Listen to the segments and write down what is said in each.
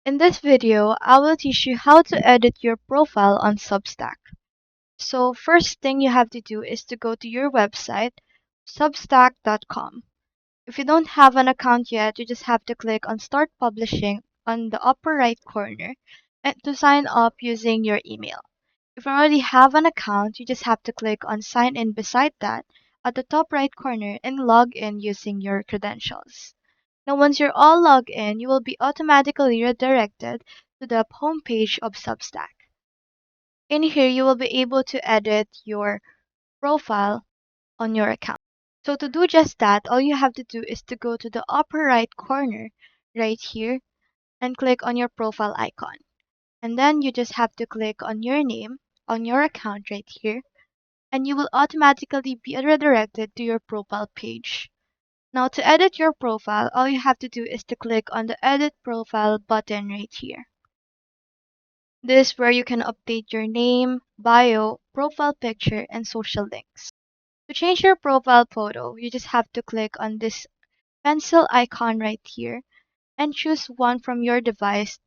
In this video, I will teach you how to edit your profile on Substack. So first thing you have to do is to go to your website, substack.com. If you don't have an account yet, you just have to click on Start Publishing on the upper right corner and to sign up using your email. If you already have an account, you just have to click on Sign In beside that at the top right corner and log in using your credentials. Now, once you're all logged in, you will be automatically redirected to the homepage of Substack. In here, you will be able to edit your profile on your account. So to do just that, all you have to do is to go to the upper right corner right here and click on your profile icon. And then you just have to click on your name on your account right here, and you will automatically be redirected to your profile page. Now to edit your profile, all you have to do is to click on the Edit Profile button right here. This is where you can update your name, bio, profile picture, and social links. To change your profile photo, you just have to click on this pencil icon right here and choose one from your device,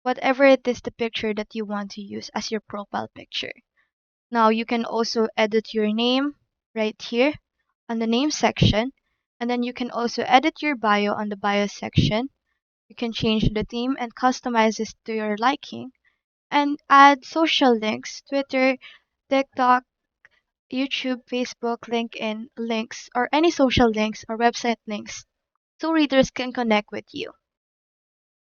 whatever it is the picture that you want to use as your profile picture. Now you can also edit your name right here on the name section, and then you can also edit your bio on the bio section. You can change the theme and customize this to your liking and add social links, Twitter, TikTok, YouTube, Facebook, LinkedIn links, or any social links or website links so readers can connect with you.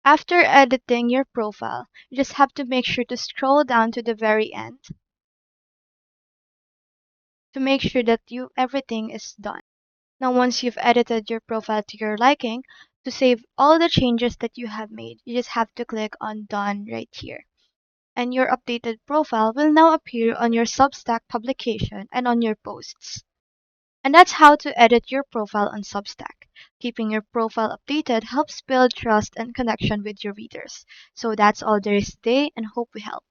After editing your profile, you just have to make sure to scroll down to the very end to make sure that everything is done. Now once you've edited your profile to your liking, to save all the changes that you have made, you just have to click on Done right here. And your updated profile will now appear on your Substack publication and on your posts. And that's how to edit your profile on Substack. Keeping your profile updated helps build trust and connection with your readers. So that's all there is today, and hope we help.